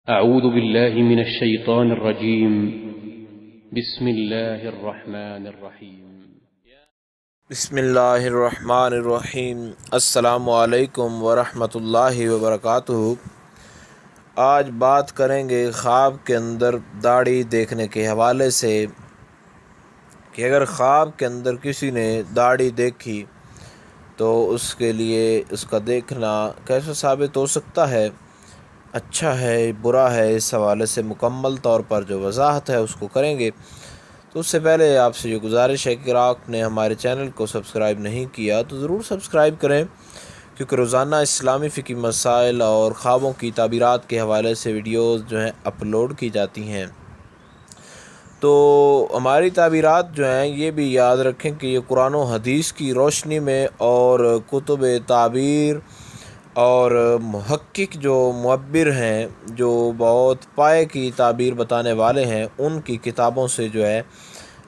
أعوذ بالله من الشيطان الرجيم. بسم الله الرحمن الرحيم. بسم اللہ الرحمن الرحیم۔ السلام علیکم ورحمۃ اللہ وبرکاتہ۔ آج بات کریں گے خواب کے اندر داڑھی دیکھنے کے حوالے سے کہ اگر خواب کے اندر کسی نے داڑھی دیکھی تو اس کے لیے اس کا دیکھنا کیسے ثابت ہو سکتا ہے، اچھا ہے برا ہے، اس حوالے سے مکمل طور پر جو وضاحت ہے اس کو کریں گے۔ تو اس سے پہلے آپ سے یہ گزارش ہے کہ اگر آپ نے ہمارے چینل کو سبسکرائب نہیں کیا تو ضرور سبسکرائب کریں، کیونکہ روزانہ اسلامی فقہی مسائل اور خوابوں کی تعبیرات کے حوالے سے ویڈیوز جو ہیں اپلوڈ کی جاتی ہیں۔ تو ہماری تعبیرات جو ہیں یہ بھی یاد رکھیں کہ یہ قرآن و حدیث کی روشنی میں اور کتب تعبیر اور محقق جو معبر ہیں، جو بہت پائے کی تعبیر بتانے والے ہیں، ان کی کتابوں سے جو ہے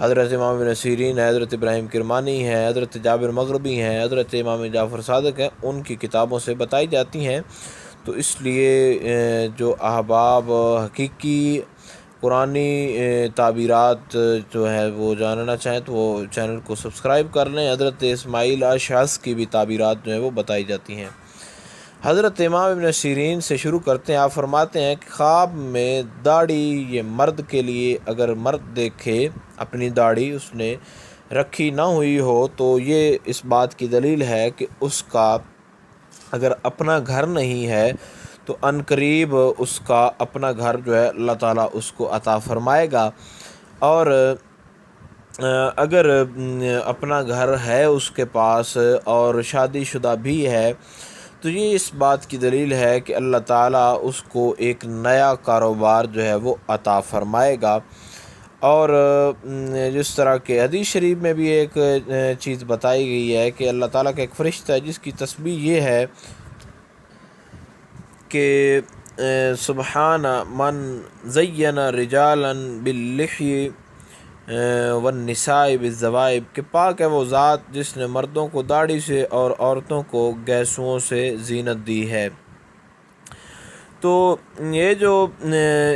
حضرت امام ابن سیرین ہے، حضرت ابراہیم کرمانی ہے، حضرت جابر مغربی ہیں، حضرت امام جعفر صادق ہیں، ان کی کتابوں سے بتائی جاتی ہیں۔ تو اس لیے جو احباب حقیقی قرآنی تعبیرات جو ہے وہ جاننا چاہیں تو وہ چینل کو سبسکرائب کر لیں۔ حضرت اسماعیل اشعث کی بھی تعبیرات جو ہیں وہ بتائی جاتی ہیں۔ حضرت امام ابن سیرین سے شروع کرتے ہیں۔ آپ فرماتے ہیں کہ خواب میں داڑھی یہ مرد کے لیے، اگر مرد دیکھے اپنی داڑھی اس نے رکھی نہ ہوئی ہو تو یہ اس بات کی دلیل ہے کہ اس کا اگر اپنا گھر نہیں ہے تو عن قریب اس کا اپنا گھر جو ہے اللہ تعالیٰ اس کو عطا فرمائے گا، اور اگر اپنا گھر ہے اس کے پاس اور شادی شدہ بھی ہے تو یہ اس بات کی دلیل ہے کہ اللہ تعالیٰ اس کو ایک نیا کاروبار جو ہے وہ عطا فرمائے گا۔ اور جس طرح کہ حدیث شریف میں بھی ایک چیز بتائی گئی ہے کہ اللہ تعالیٰ کا ایک فرشتہ ہے جس کی تسبیح یہ ہے کہ سبحان من زین رجالا باللحی والنساء بالزوائب، کہ پاک ہے وہ ذات جس نے مردوں کو داڑھی سے اور عورتوں کو گیسوؤں سے زینت دی ہے۔ تو یہ جو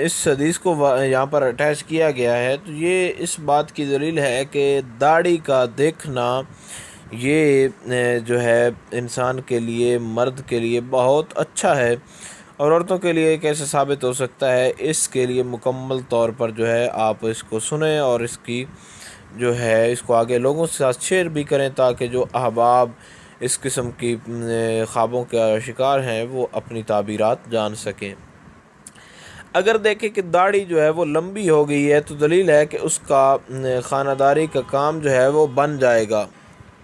اس حدیث کو یہاں پر اٹیچ کیا گیا ہے تو یہ اس بات کی دلیل ہے کہ داڑھی کا دیکھنا یہ جو ہے انسان کے لیے، مرد کے لیے بہت اچھا ہے، اور عورتوں کے لیے کیسے ثابت ہو سکتا ہے، اس کے لیے مکمل طور پر جو ہے آپ اس کو سنیں اور اس کی جو ہے اس کو آگے لوگوں کے ساتھ شیئر بھی کریں تاکہ جو احباب اس قسم کی خوابوں کا شکار ہیں وہ اپنی تعبیرات جان سکیں۔ اگر دیکھیں کہ داڑھی جو ہے وہ لمبی ہو گئی ہے تو دلیل ہے کہ اس کا خانہ داری کا کام جو ہے وہ بن جائے گا۔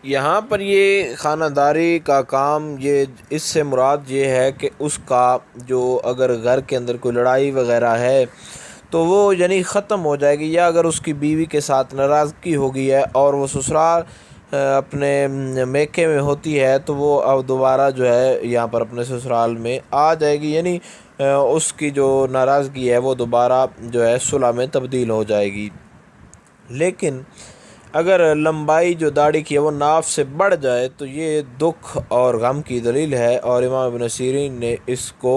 یہاں پر یہ خانہ داری کا کام، یہ اس سے مراد یہ ہے کہ اس کا جو اگر گھر کے اندر کوئی لڑائی وغیرہ ہے تو وہ یعنی ختم ہو جائے گی، یا اگر اس کی بیوی کے ساتھ ناراضگی ہو گئی ہے اور وہ سسرال اپنے میکے میں ہوتی ہے تو وہ اب دوبارہ جو ہے یہاں پر اپنے سسرال میں آ جائے گی، یعنی اس کی جو ناراضگی ہے وہ دوبارہ جو ہے صلح میں تبدیل ہو جائے گی۔ لیکن اگر لمبائی جو داڑھی کی ہے وہ ناف سے بڑھ جائے تو یہ دکھ اور غم کی دلیل ہے، اور امام ابن سیرین نے اس کو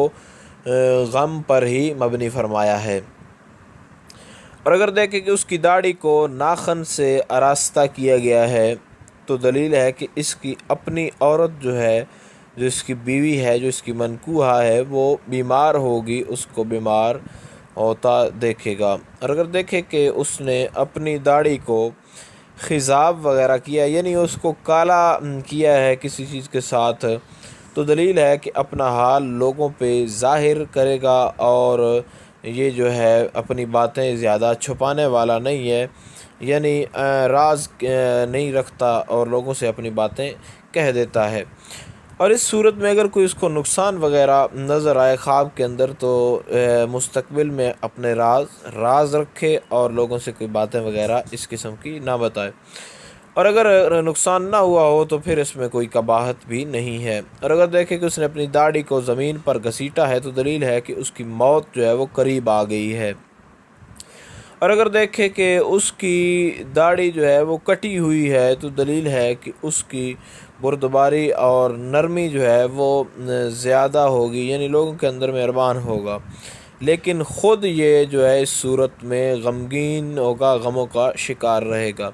غم پر ہی مبنی فرمایا ہے۔ اور اگر دیکھیں کہ اس کی داڑھی کو ناخن سے آراستہ کیا گیا ہے تو دلیل ہے کہ اس کی اپنی عورت جو ہے، جو اس کی بیوی ہے، جو اس کی منکوحہ ہے، وہ بیمار ہوگی، اس کو بیمار ہوتا دیکھے گا۔ اور اگر دیکھیں کہ اس نے اپنی داڑھی کو خضاب وغیرہ کیا، یعنی اس کو کالا کیا ہے کسی چیز کے ساتھ، تو دلیل ہے کہ اپنا حال لوگوں پہ ظاہر کرے گا، اور یہ جو ہے اپنی باتیں زیادہ چھپانے والا نہیں ہے، یعنی راز نہیں رکھتا اور لوگوں سے اپنی باتیں کہہ دیتا ہے۔ اور اس صورت میں اگر کوئی اس کو نقصان وغیرہ نظر آئے خواب کے اندر تو مستقبل میں اپنے راز رکھے اور لوگوں سے کوئی باتیں وغیرہ اس قسم کی نہ بتائے، اور اگر نقصان نہ ہوا ہو تو پھر اس میں کوئی قباحت بھی نہیں ہے۔ اور اگر دیکھیں کہ اس نے اپنی داڑھی کو زمین پر گھسیٹا ہے تو دلیل ہے کہ اس کی موت جو ہے وہ قریب آ گئی ہے۔ اور اگر دیکھیں کہ اس کی داڑھی جو ہے وہ کٹی ہوئی ہے تو دلیل ہے کہ اس کی بردباری اور نرمی جو ہے وہ زیادہ ہوگی، یعنی لوگوں کے اندر مہربان ہوگا۔ لیکن خود یہ جو ہے اس صورت میں غمگین ہوگا، غموں کا شکار رہے گا۔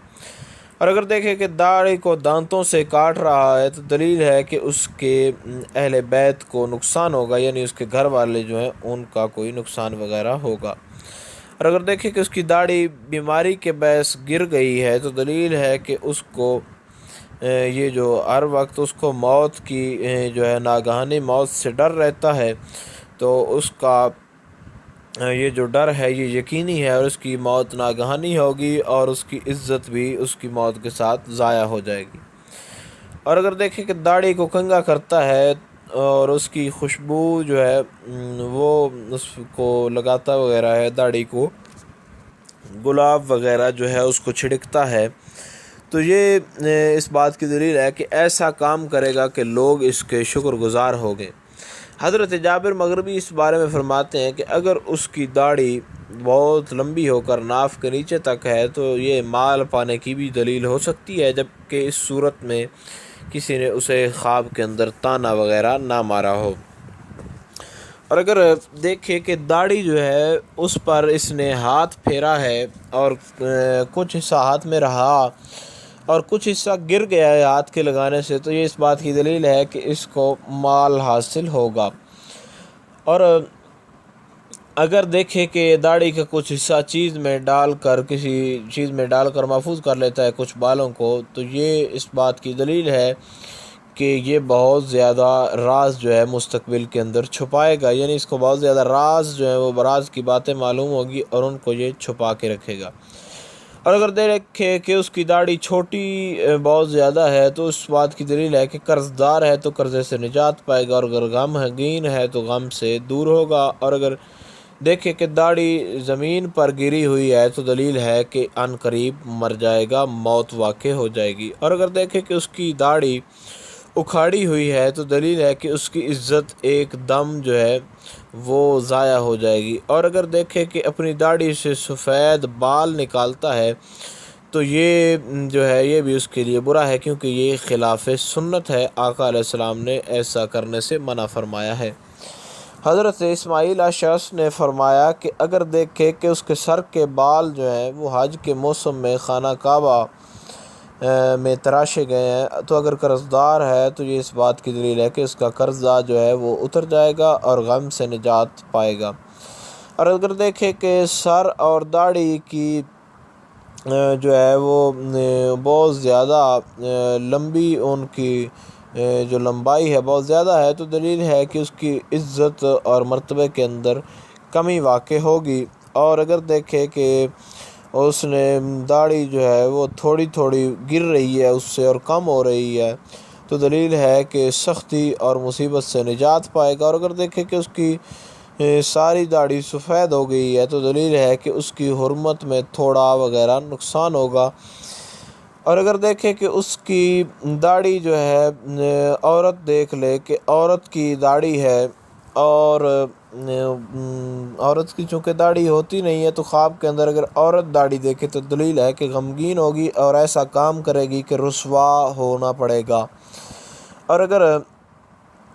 اور اگر دیکھیں کہ داڑھی کو دانتوں سے کاٹ رہا ہے تو دلیل ہے کہ اس کے اہل بیت کو نقصان ہوگا، یعنی اس کے گھر والے جو ہیں ان کا کوئی نقصان وغیرہ ہوگا۔ اور اگر دیکھیں کہ اس کی داڑھی بیماری کے باعث گر گئی ہے تو دلیل ہے کہ اس کو یہ جو ہر وقت اس کو موت کی جو ہے ناگہانی موت سے ڈر رہتا ہے، تو اس کا یہ جو ڈر ہے یہ یقینی ہے، اور اس کی موت ناگہانی ہوگی اور اس کی عزت بھی اس کی موت کے ساتھ ضائع ہو جائے گی۔ اور اگر دیکھیں کہ داڑھی کو کنگھا کرتا ہے اور اس کی خوشبو جو ہے وہ اس کو لگاتا وغیرہ ہے، داڑھی کو گلاب وغیرہ جو ہے اس کو چھڑکتا ہے، تو یہ اس بات کی دلیل ہے کہ ایسا کام کرے گا کہ لوگ اس کے شکر گزار ہوں گے۔ حضرت جابر مغربی اس بارے میں فرماتے ہیں کہ اگر اس کی داڑھی بہت لمبی ہو کر ناف کے نیچے تک ہے تو یہ مال پانے کی بھی دلیل ہو سکتی ہے، جبکہ اس صورت میں کسی نے اسے خواب کے اندر طعنہ وغیرہ نہ مارا ہو۔ اور اگر دیکھیں کہ داڑھی جو ہے اس پر اس نے ہاتھ پھیرا ہے اور کچھ حصہ ہاتھ میں رہا اور کچھ حصہ گر گیا ہے ہاتھ کے لگانے سے، تو یہ اس بات کی دلیل ہے کہ اس کو مال حاصل ہوگا۔ اور اگر دیکھیں کہ داڑھی کا کچھ حصہ چیز میں ڈال کر کسی چیز میں ڈال کر محفوظ کر لیتا ہے کچھ بالوں کو، تو یہ اس بات کی دلیل ہے کہ یہ بہت زیادہ راز جو ہے مستقبل کے اندر چھپائے گا، یعنی اس کو بہت زیادہ راز جو ہے وہ راز کی باتیں معلوم ہوگی اور ان کو یہ چھپا کے رکھے گا۔ اور اگر دیکھیں کہ اس کی داڑھی چھوٹی بہت زیادہ ہے تو اس بات کی دلیل ہے کہ قرض دار ہے تو قرضے سے نجات پائے گا، اور اگر غمگین ہے تو غم سے دور ہوگا۔ اور اگر دیکھیں کہ داڑھی زمین پر گری ہوئی ہے تو دلیل ہے کہ عن قریب مر جائے گا، موت واقع ہو جائے گی۔ اور اگر دیکھیں کہ اس کی داڑھی اکھاڑی ہوئی ہے تو دلیل ہے کہ اس کی عزت ایک دم جو ہے وہ ضائع ہو جائے گی۔ اور اگر دیکھیں کہ اپنی داڑھی سے سفید بال نکالتا ہے تو یہ جو ہے یہ بھی اس کے لیے برا ہے، کیونکہ یہ خلاف سنت ہے، آقا علیہ السلام نے ایسا کرنے سے منع فرمایا ہے۔ حضرت اسماعیل اشعث نے فرمایا کہ اگر دیکھے کہ اس کے سر کے بال جو ہیں وہ حج کے موسم میں خانہ کعبہ میں تراشے گئے ہیں تو اگر قرض دار ہے تو یہ اس بات کی دلیل ہے کہ اس کا قرضہ جو ہے وہ اتر جائے گا اور غم سے نجات پائے گا۔ اور اگر دیکھے کہ سر اور داڑھی کی جو ہے وہ بہت زیادہ لمبی ان کی جو لمبائی ہے بہت زیادہ ہے تو دلیل ہے کہ اس کی عزت اور مرتبے کے اندر کمی واقع ہوگی۔ اور اگر دیکھے کہ اس نے داڑھی جو ہے وہ تھوڑی تھوڑی گر رہی ہے اس سے اور کم ہو رہی ہے تو دلیل ہے کہ سختی اور مصیبت سے نجات پائے گا۔ اور اگر دیکھے کہ اس کی ساری داڑھی سفید ہو گئی ہے تو دلیل ہے کہ اس کی حرمت میں تھوڑا وغیرہ نقصان ہوگا۔ اور اگر دیکھیں کہ اس کی داڑھی جو ہے عورت دیکھ لے کہ عورت کی داڑھی ہے اور عورت کی چونکہ داڑھی ہوتی نہیں ہے تو خواب کے اندر اگر عورت داڑھی دیکھے تو دلیل ہے کہ غمگین ہوگی اور ایسا کام کرے گی کہ رسوا ہونا پڑے گا۔ اور اگر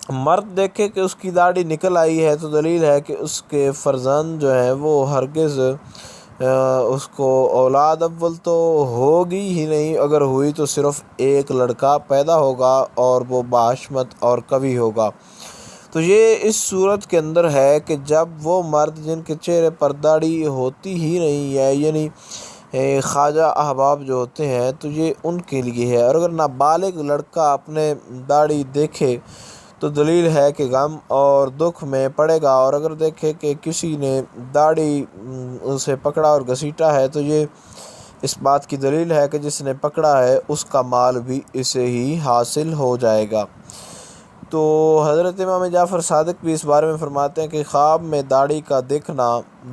مرد دیکھے کہ اس کی داڑھی نکل آئی ہے تو دلیل ہے کہ اس کے فرزند جو ہیں وہ ہرگز اس کو اولاد اول تو ہوگی ہی نہیں، اگر ہوئی تو صرف ایک لڑکا پیدا ہوگا اور وہ باشمت اور قوی ہوگا۔ تو یہ اس صورت کے اندر ہے کہ جب وہ مرد جن کے چہرے پر داڑھی ہوتی ہی نہیں ہے، یعنی خواجہ احباب جو ہوتے ہیں، تو یہ ان کے لیے ہے۔ اور اگر نابالغ لڑکا اپنے داڑھی دیکھے تو دلیل ہے کہ غم اور دکھ میں پڑے گا۔ اور اگر دیکھے کہ کسی نے داڑھی اسے پکڑا اور گھسیٹا ہے تو یہ اس بات کی دلیل ہے کہ جس نے پکڑا ہے اس کا مال بھی اسے ہی حاصل ہو جائے گا۔ تو حضرت امام جعفر صادق بھی اس بارے میں فرماتے ہیں کہ خواب میں داڑھی کا دیکھنا،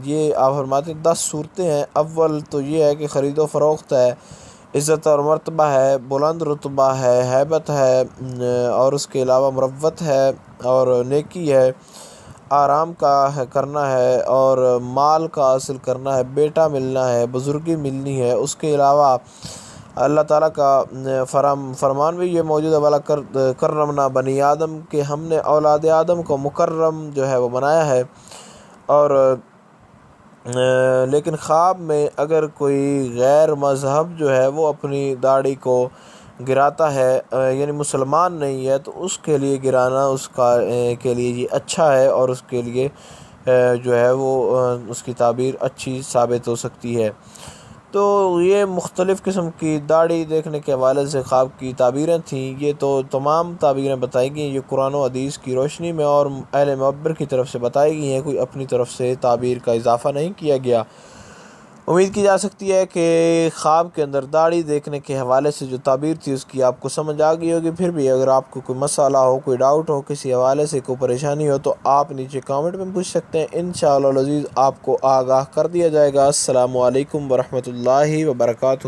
یہ آپ فرماتے ہیں 10 صورتیں ہیں۔ اول تو یہ ہے کہ خرید و فروخت ہے، عزت اور مرتبہ ہے، بلند رتبہ ہے، ہیبت ہے، اور اس کے علاوہ مروت ہے اور نیکی ہے، آرام کا کرنا ہے اور مال کا حاصل کرنا ہے، بیٹا ملنا ہے، بزرگی ملنی ہے۔ اس کے علاوہ اللہ تعالیٰ کا فرمان بھی یہ موجود ہے وَلَقَدْ كَرَّمْنَا بَنِي آدم کہ ہم نے اولاد آدم کو مکرم جو ہے وہ بنایا ہے۔ اور لیکن خواب میں اگر کوئی غیر مذہب جو ہے وہ اپنی داڑھی کو گراتا ہے، یعنی مسلمان نہیں ہے، تو اس کے لیے گرانا اس کا کے لیے یہ اچھا ہے، اور اس کے لیے جو ہے وہ اس کی تعبیر اچھی ثابت ہو سکتی ہے۔ تو یہ مختلف قسم کی داڑھی دیکھنے کے حوالے سے خواب کی تعبیریں تھیں۔ یہ تو تمام تعبیریں بتائی گئی، یہ قرآن و حدیث کی روشنی میں اور اہل معبر کی طرف سے بتائی گئی ہیں، کوئی اپنی طرف سے تعبیر کا اضافہ نہیں کیا گیا۔ امید کی جا سکتی ہے کہ خواب کے اندر داڑھی دیکھنے کے حوالے سے جو تعبیر تھی اس کی آپ کو سمجھ آ گئی ہوگی۔ پھر بھی اگر آپ کو کوئی مسئلہ ہو، کوئی ڈاؤٹ ہو، کسی حوالے سے کوئی پریشانی ہو، تو آپ نیچے کامنٹ میں پوچھ سکتے ہیں، انشاءاللہ العزیز آپ کو آگاہ کر دیا جائے گا۔ السلام علیکم ورحمۃ اللہ وبرکاتہ۔